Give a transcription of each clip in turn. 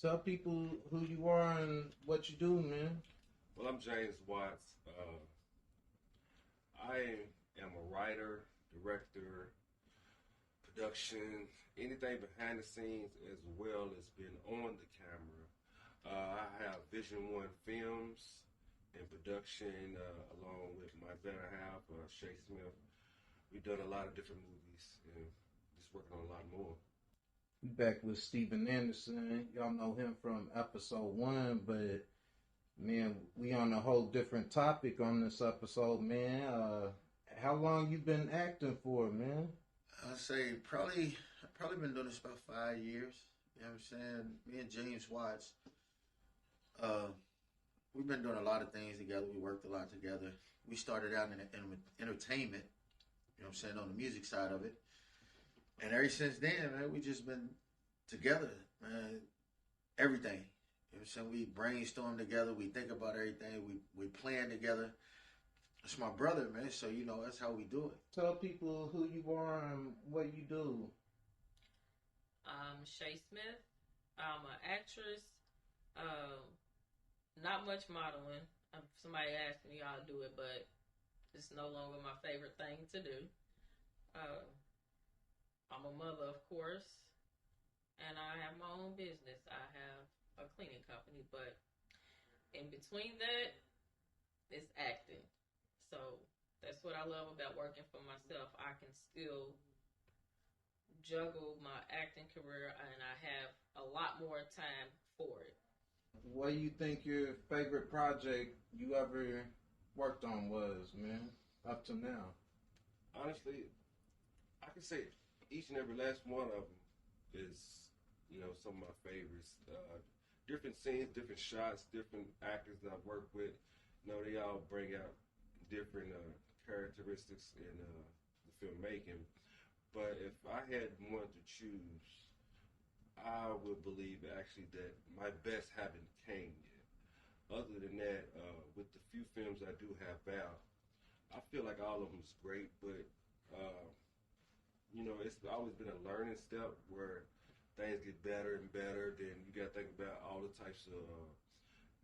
Tell people who you are and what you do, man. Well, I'm James Watts. I am a writer, director, production, anything behind the scenes as well as being on the camera. I have Vision One Films and production along with my better half, Shay Smith. We've done a lot of different movies and just working on a lot more. We back with Steven Anderson. Y'all know him from episode 1, but man, we on a whole different topic on this episode, man. How long you been acting for, man? I say probably been doing this about 5 years. You know what I'm saying? Me and James Watts, we've been doing a lot of things together. We worked a lot together. We started out in entertainment, you know what I'm saying, on the music side of it. And ever since then, man, we just been together, man. Everything. You know what I'm saying? We brainstorm together. We think about everything. We plan together. It's my brother, man. So, you know, that's how we do it. Tell people who you are and what you do. I'm Shay Smith. I'm an actress. Not much modeling. Somebody asked me how to do it, but it's no longer my favorite thing to do. I'm a mother, of course, and I have my own business. I have a cleaning company, but in between that, it's acting. So that's what I love about working for myself. I can still juggle my acting career, and I have a lot more time for it. What do you think your favorite project you ever worked on was, man, up to now? Honestly, I can say each and every last one of them is, you know, some of my favorites. Different scenes, different shots, different actors that I've worked with. You know, they all bring out different characteristics in the filmmaking. But if I had one to choose, I would believe actually that my best haven't came yet. Other than that, with the few films I do have out, I feel like all of them is great, but you know, it's always been a learning step where things get better and better. Then you got to think about all the types of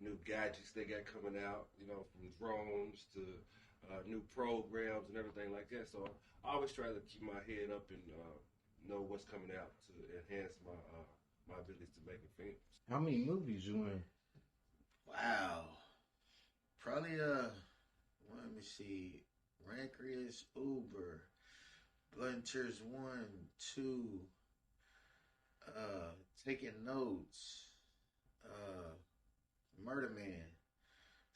new gadgets they got coming out, you know, from drones to new programs and everything like that. So I always try to keep my head up and know what's coming out to enhance my my abilities to make films. How many movies you in? Wow. Probably, let me see. Rancorious Uber. Blood and Tears 1, 2. Taking Notes. Murder Man.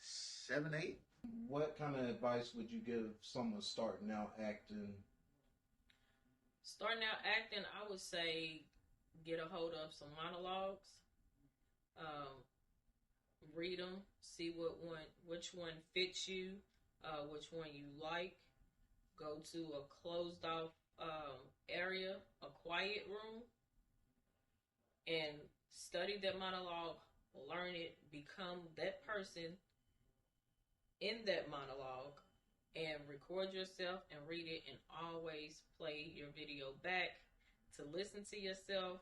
7, 8. What kind of advice would you give someone starting out acting? Starting out acting, I would say get a hold of some monologues. Read them, see which one fits you, which one you like. Go to a closed off area, a quiet room, and study that monologue, learn it, become that person in that monologue, and record yourself and read it, and always play your video back to listen to yourself,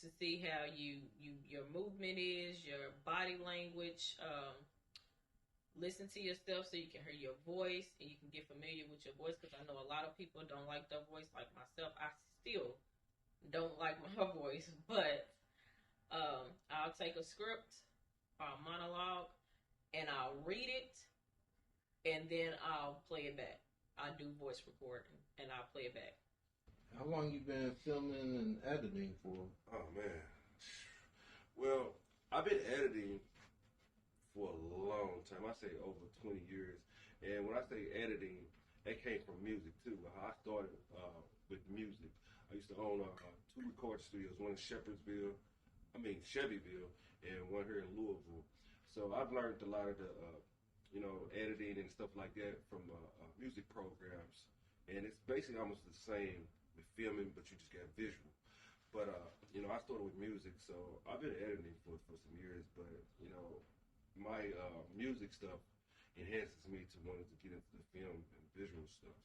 to see how your movement is, your body language. Listen to yourself so you can hear your voice and you can get familiar with your voice, because I know a lot of people don't like their voice, like myself. I still don't like my voice, but I'll take a script or a monologue and I'll read it, and then I'll play it back. I do voice recording and I'll play it back. How long you been filming and editing for? Oh man, well, I've been editing for a long time. I say over 20 years. And when I say editing, that came from music too. I started with music. I used to own 2 recording studios, one in Chevyville, and one here in Louisville. So I've learned a lot of the, you know, editing and stuff like that from music programs. And it's basically almost the same with filming, but you just got visual. But, you know, I started with music, so I've been editing for some years, but, you know, my music stuff enhances me to wanting to get into the film and visual stuff.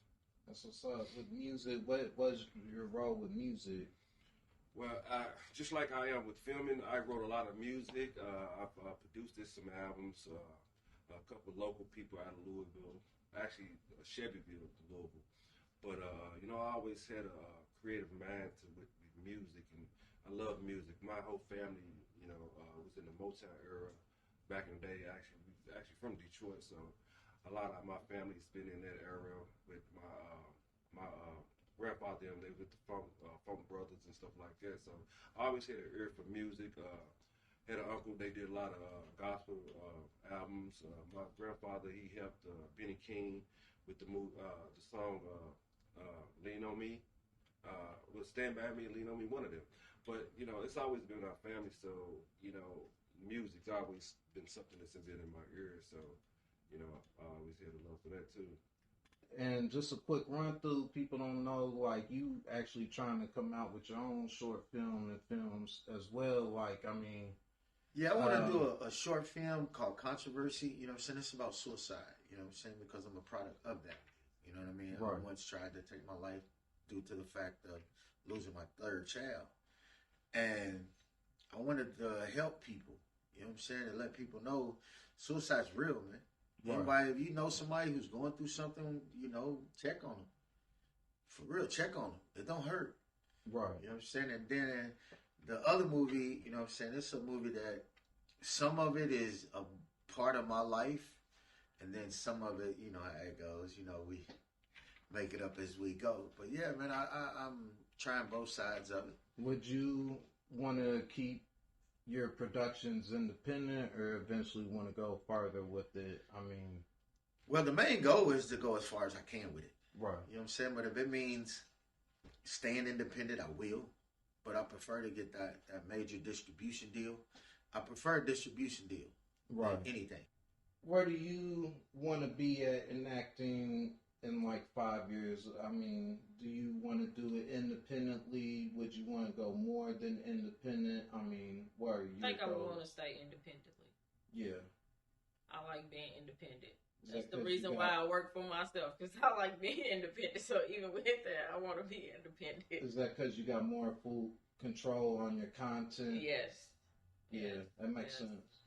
That's what's up. With music, what was your role with music? Well, just like I am with filming, I wrote a lot of music. I've produced some albums. A couple local people out of Louisville, actually Chevyville, Louisville. But I always had a creative mind with music, and I love music. My whole family, was in the Motown era back in the day. Actually from Detroit, so a lot of my family's been in that era with my grandfather. They with the Funk Brothers and stuff like that. So I always had an ear for music. Had an uncle. They did a lot of gospel albums. My grandfather, he helped Benny King with the song "Lean on Me." Was "Stand by Me" and "Lean on Me" one of them. But it's always been our family. So music's always been something that's been in my ears. So I always had a love for that too. And just a quick run through, people don't know, like, you actually trying to come out with your own short film and films as well. Like, I mean, Yeah, I want to do a short film called Controversy. You know what I'm saying? It's about suicide. You know what I'm saying? Because I'm a product of that. You know what I mean? Right. I once tried to take my life due to the fact of losing my third child. And I wanted to help people. You know what I'm saying? And let people know suicide's real, man. Right. Anybody, if you know somebody who's going through something, check on them. For real, check on them. It don't hurt. right. You know what I'm saying? And then the other movie, you know what I'm saying, it's a movie that some of it is a part of my life, and then some of it, you know how it goes. We make it up as we go. But yeah, man, I'm trying both sides of it. Would you want to keep your productions independent or eventually want to go farther with it? I mean, Well, the main goal is to go as far as I can with it. right. You know what I'm saying? But if it means staying independent, I will. But I prefer to get that major distribution deal. I prefer a distribution deal Right. than anything. Where do you want to be at in acting in like 5 years? I mean, do you want to do it independently? Would you want to go more than independent? I mean, where are you? I think I want to stay independently. Yeah. I like being independent. Is That's that the 'cause reason you why got- I work for myself, because I like being independent. So even with that, I want to be independent. Is that because you got more full control on your content? Yes. Yeah, Yes. that makes Yes. sense.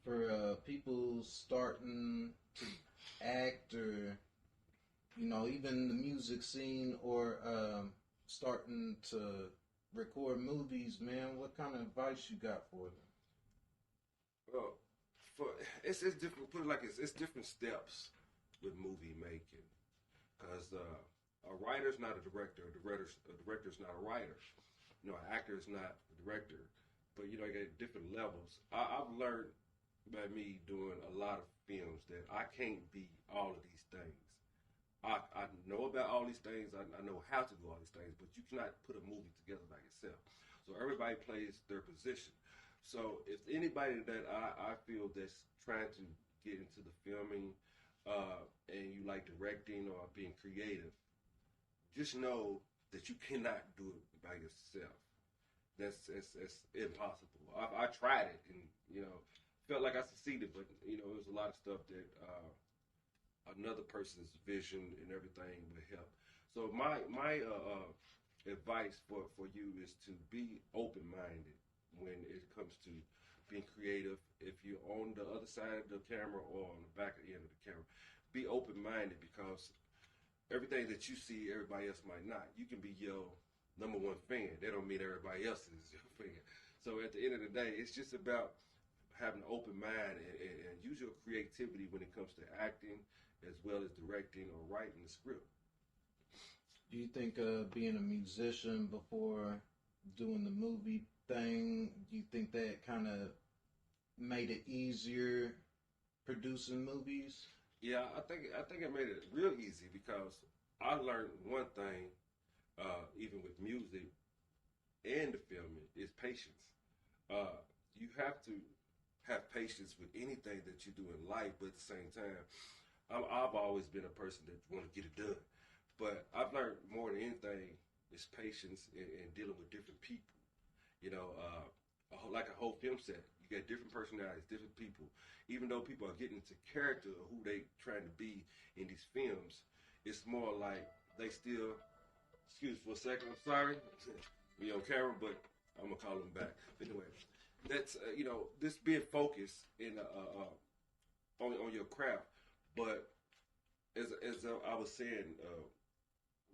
For people starting to act or, even the music scene or starting to record movies, man, what kind of advice you got for them? Well, it's different. Put it like it's different steps with movie making, because a writer's not a director. A director's not a writer. An actor is not a director. But I got different levels. I've learned by me doing a lot of films that I can't be all of these things. I know about all these things. I know how to do all these things, but you cannot put a movie together by yourself. So everybody plays their position. So if anybody that I feel that's trying to get into the filming and you like directing or being creative, just know that you cannot do it by yourself. That's impossible. I tried it and felt like I succeeded, but there's a lot of stuff that another person's vision and everything would help. So my advice for you is to be open minded when it comes to being creative. If you're on the other side of the camera or on the back end of the camera, be open minded, because everything that you see, everybody else might not. You can be your number one fan. That don't mean everybody else is your fan. So at the end of the day, it's just about having an open mind and use your creativity when it comes to acting as well as directing or writing the script. Do you think being a musician before doing the movie thing, do you think that kind of made it easier producing movies? Yeah, I think it made it real easy, because I learned one thing, even with music and the filming, is patience. You have to have patience with anything that you do in life, but at the same time, I've always been a person that want to get it done. But I've learned more than anything is patience and dealing with different people. Like a whole film set, you got different personalities, different people. Even though people are getting into character of who they trying to be in these films, it's more like they still. Excuse for a second. I'm sorry. We on camera, but I'm gonna call him back. Anyway, that's this being focused in on your craft. But as I was saying,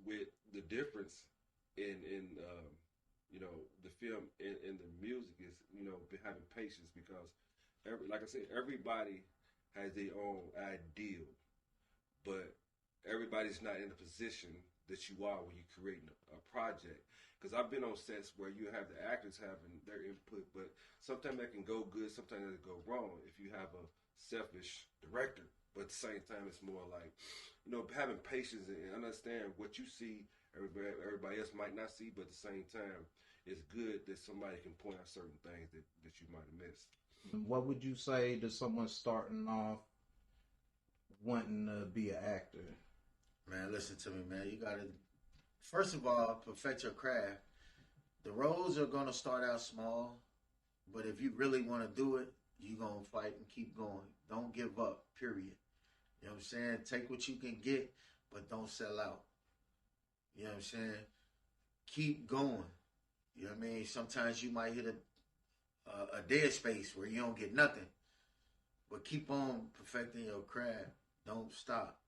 with the difference in the film and the music is having patience because like I said, everybody has their own ideal, but everybody's not in the position that you are when you're creating a project. Because I've been on sets where you have the actors having their input, but sometimes that can go good, sometimes it can go wrong if you have a selfish director. But at the same time, it's more like, having patience and understand what you see, everybody else might not see, but at the same time, it's good that somebody can point out certain things that you might have missed. What would you say to someone starting off wanting to be an actor? Man, listen to me, man. You gotta, first of all, perfect your craft. The roles are gonna start out small, but if you really want to do it, you're gonna fight and keep going. Don't give up, period. You know what I'm saying? Take what you can get, but don't sell out. You know what I'm saying? Keep going. You know what I mean? Sometimes you might hit a dead space where you don't get nothing, but keep on perfecting your craft. Don't stop.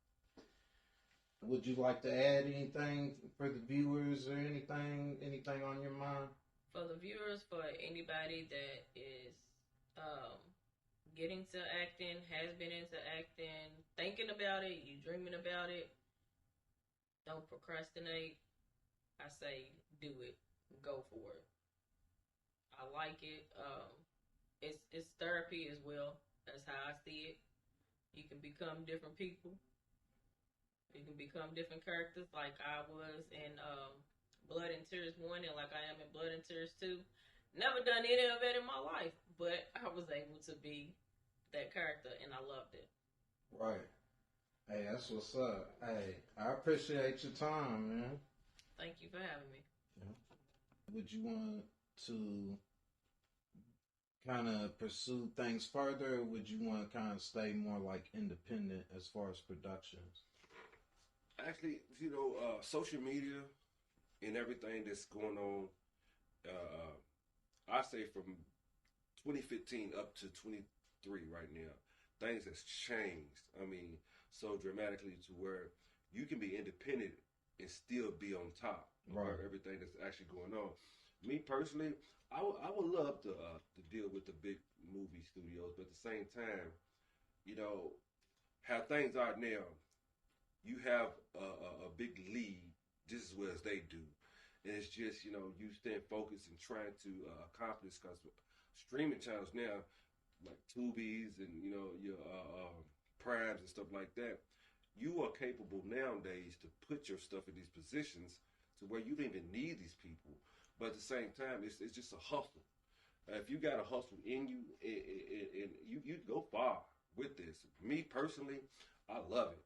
Would you like to add anything for the viewers or anything on your mind? For the viewers, for anybody that is getting to acting, has been into acting, thinking about it, you dreaming about it, don't procrastinate. I say do it. Go for it. I like it. It's therapy as well. That's how I see it. You can become different people. You can become different characters, like I was in Blood and Tears 1 and like I am in Blood and Tears 2. Never done any of it in my life, but I was able to be that character and I loved it. Right. Hey, that's what's up. Hey, I appreciate your time, man. Thank you for having me. Yeah. Would you want to kind of pursue things further, or would you want to kind of stay more like independent as far as productions? Actually, social media and everything that's going on, I say from 2015 up to 23 right now, things has changed. I mean, so dramatically to where you can be independent and still be on top of everything that's actually going on. Me personally, I would love to deal with the big movie studios, but at the same time, how things are now, you have a big lead just as well as they do. And it's just, you staying focused and trying to accomplish, because streaming channels now, like Tubies and, your Primes and stuff like that, you are capable nowadays to put your stuff in these positions to where you don't even need these people. But at the same time, it's just a hustle. If you got a hustle in you, and you go far with this. Me personally, I love it.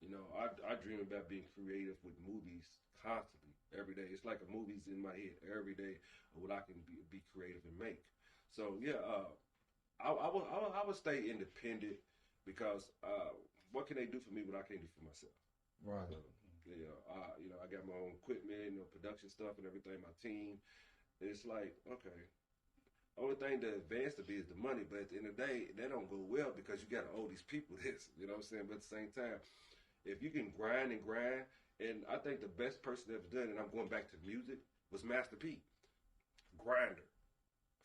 I dream about being creative with movies constantly, every day. It's like a movie's in my head every day of what I can be creative and make. So yeah, I would stay independent because what can they do for me what I can't do for myself? Right. I got my own equipment, production stuff and everything, my team. It's like, okay, only thing to advance to be is the money, but at the end of the day, that don't go well because you got to owe these people this, you know what I'm saying? But at the same time, if you can grind and grind, and I think the best person ever done, and I'm going back to music, was Master P. Grinder.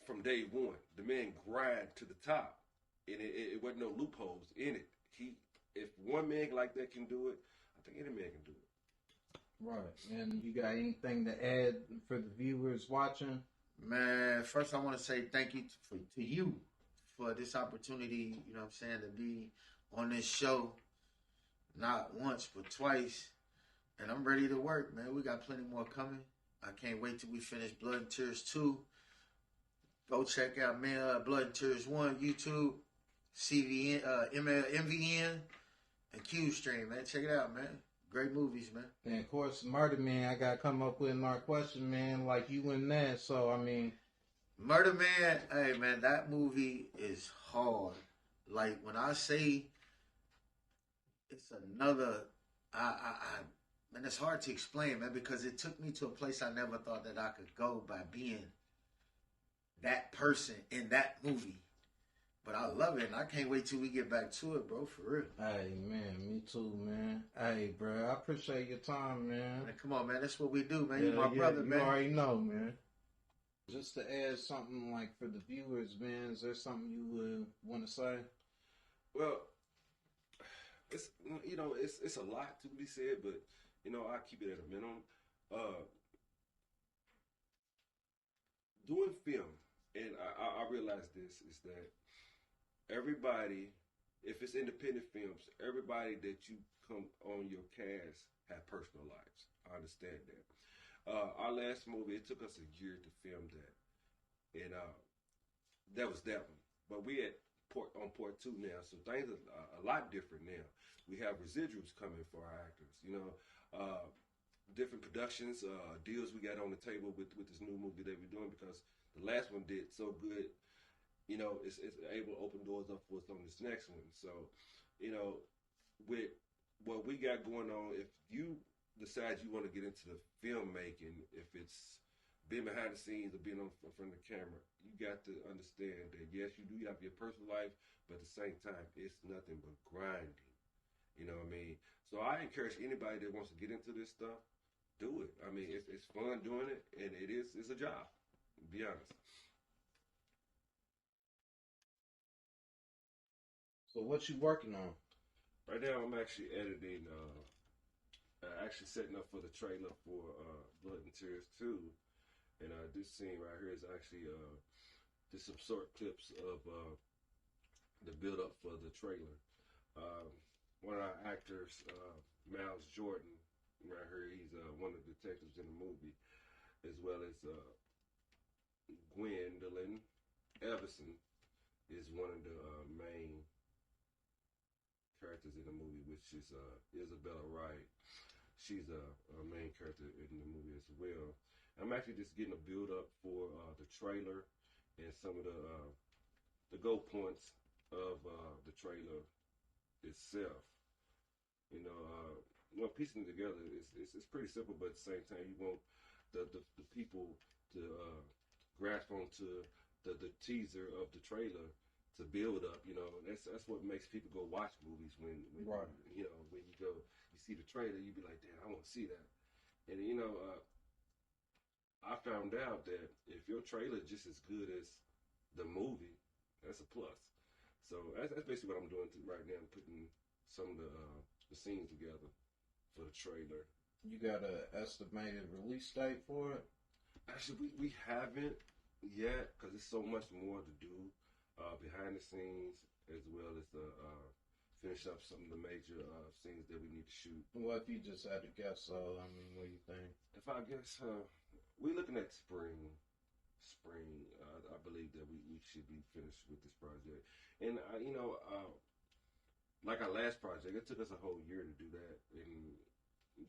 From day one, the man grind to the top, and it wasn't no loopholes in it. If one man like that can do it, I think any man can do it. Right. And you got anything to add for the viewers watching? Man, first I want to say thank you to you for this opportunity, you know what I'm saying, to be on this show, not once, but twice. And I'm ready to work, man. We got plenty more coming. I can't wait till we finish Blood and Tears 2. Go check out, man, Blood and Tears 1, YouTube, CVN, MVN, and QStream, man. Check it out, man. Great movies, man. And of course, Murder Man, I gotta come up with another question, man, like you and that. So I mean, Murder Man, hey man, that movie is hard. Like when I say it's another, man, it's hard to explain, man, because it took me to a place I never thought that I could go by being that person in that movie. But I love it, and I can't wait till we get back to it, bro, for real. Hey, man, me too, man. Hey, bro, I appreciate your time, man. Man, come on, man. That's what we do, man. You my brother, man. You already know, man. Just to add something like for the viewers, man, is there something you would want to say? Well, it's it's a lot to be said, but I keep it at a minimum. Doing film, and I realize this is that everybody, if it's independent films, everybody that you come on your cast have personal lives. I understand that. Our last movie, it took us a year to film that, and that was that one. But we at on part 2 now, so things are a lot different now. We have residuals coming for our actors. Different productions, deals we got on the table with this new movie that we're doing, because the last one did so good. It's able to open doors up for us on this next one. So, with what we got going on, if you decide you want to get into the filmmaking, if it's being behind the scenes or being in front of the camera, you got to understand that yes, you do have your personal life, but at the same time, it's nothing but grinding. You know what I mean? So I encourage anybody that wants to get into this stuff, do it. I mean, it's fun doing it, and it's a job. To be honest. So what you working on? Right now, I'm actually editing, actually setting up for the trailer for Blood and Tears 2. And this scene right here is actually just some short clips of the build up for the trailer. One of our actors, Miles Jordan, right here, he's one of the detectives in the movie, as well as Gwendolyn Everson is one of the main characters in the movie, which is Isabella Wright. She's a main character in the movie as well. I'm actually just getting a build up for the trailer and some of the go points of the trailer itself. Piecing it together it's pretty simple, but at the same time, you want the people to grasp onto the teaser of the trailer to build up. That's what makes people go watch movies when right. When you go, you see the trailer, you be like, damn, I want to see that. And I found out that if your trailer is just as good as the movie, that's a plus. So that's basically what I'm doing right now. I'm putting some of the scenes together for the trailer. You got an estimated release date for it? Actually, we haven't yet, because there's so much more to do behind the scenes, as well as finish up some of the major scenes that we need to shoot. Well, if you just had to guess, what do you think? If I guess, we're looking at spring. I believe that we should be finished with this project. And, like our last project, it took us a whole year to do that. And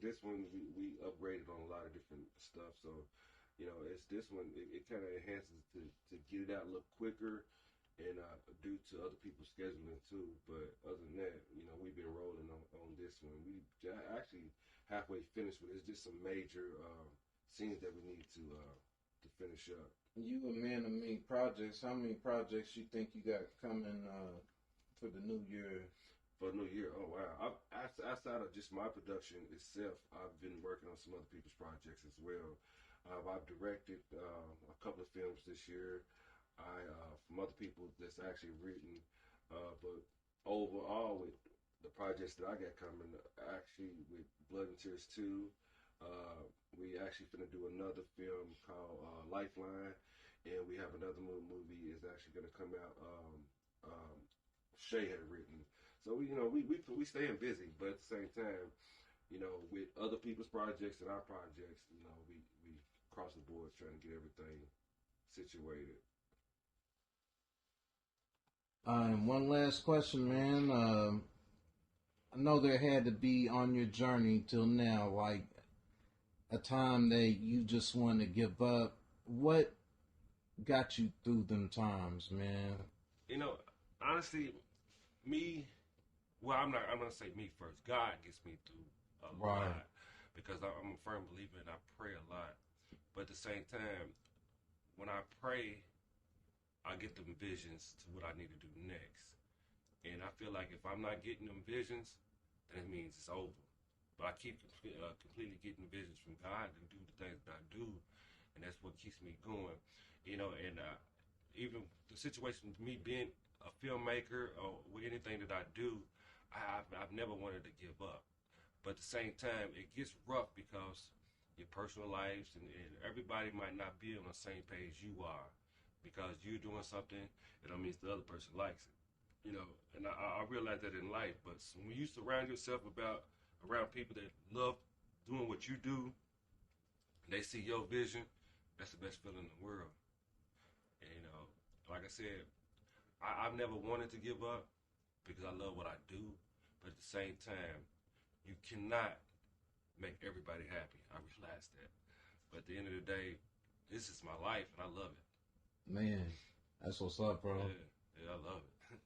this one, we upgraded on a lot of different stuff. So, it's this one, it kind of enhances to get it out a little quicker, and due to other people's scheduling too. But other than that, we've been rolling on this one. We actually halfway finished with it. It's just some major scenes that we need to finish up. You a man of many projects. How many projects you think you got coming for the new year? For the new year, oh wow! Outside of just my production itself, I've been working on some other people's projects as well. I've directed a couple of films this year. From other people that's actually written, but overall with the projects that I got coming, actually with Blood and Tears 2, we actually finna do another film called Lifeline, and we have another movie is actually gonna come out. Shay had written, so we staying busy, but at the same time, with other people's projects and our projects, we cross the board trying to get everything situated. And one last question, man. I know there had to be on your journey till now, like a time that you just want to give up. What got you through them times, man? Honestly, I'm not gonna say me first. God gets me through a lot, because I'm a firm believer and I pray a lot. But at the same time, when I pray, I get them visions to what I need to do next. And I feel like if I'm not getting them visions, then it means it's over. But I keep completely getting visions from God to do the things that I do, and that's what keeps me going. And even the situation with me being a filmmaker or with anything that I do, I've never wanted to give up. But at the same time, it gets rough because your personal lives and everybody might not be on the same page you are. Because you're doing something, it don't mean the other person likes it. And I realize that in life. But when you surround yourself around people that love doing what you do, they see your vision, that's the best feeling in the world. And, like I said, I've never wanted to give up because I love what I do. But at the same time, you cannot make everybody happy. I realize that. But at the end of the day, this is my life and I love it. Man, that's what's up, bro. Yeah.